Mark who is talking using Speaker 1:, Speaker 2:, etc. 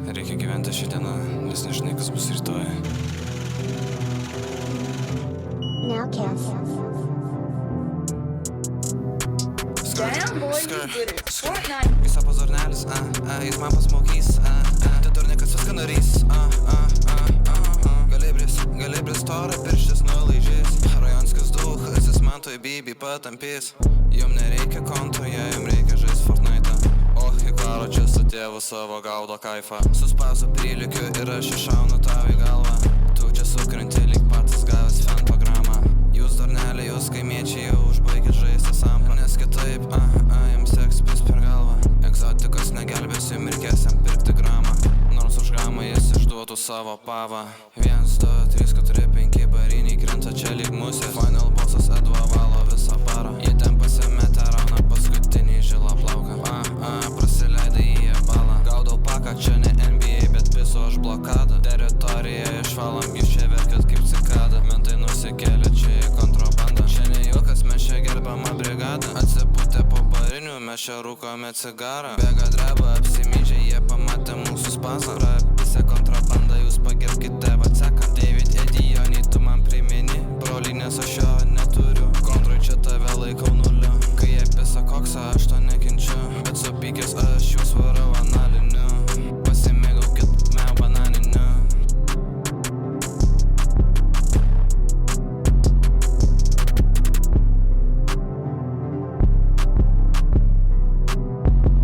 Speaker 1: Reikia gyventi šią dieną, nes nežinai, kas bus rytoj.
Speaker 2: Now kiss.
Speaker 3: Damn, boy, you good at Fortnite.
Speaker 1: Visa pozornelis, jis man pasmokys, tai turnikas viską narys, Galibris tora pirštis nulaižys, Rajonskis duhas, jis man toj bibi patampys. Jum nereikia konto, jum reikia žaist Fortnite. Į karo čia su tėvu savo gaudo kaifą. Suspausiu prilikiu ir aš iššaunu tau į galvą. Tu čia sukrenti lyg patys gavęs fan programą. Jūs dornelė, jūs kaimiečiai jau užbaigit žaisti sampą. Nes kitaip, jums seks pis per galvą. Egzotikos negelbės, jum reikės jam pirkti gramą. Nors už gramą jis išduotų savo pavą. 1, 2, 3, 4, 5 bariniai krenta čia lyg musės. Final bossas Edva valo visą parą. Jie ten pasimetę rauna paskutinį žilą plauką. Prasileidai į balą. Gaudau paką, čia ne NBA, bet piso aš blokadą. Teritoriją išvalom, jūs čia verkiat kaip cikada. Mentai nusikėlė čia į kontrabandą. Čia ne juokas, mes čia gerbiamą brigadą. Atsipūtė po barinių, mes čia rūkome cigarą. Bėga dreba, apsimydžia, jie pamatė mūsų spasą. Prapisė kontrabandą, jūs pagerbkite vatseką. David Edijonį, tu man primeni.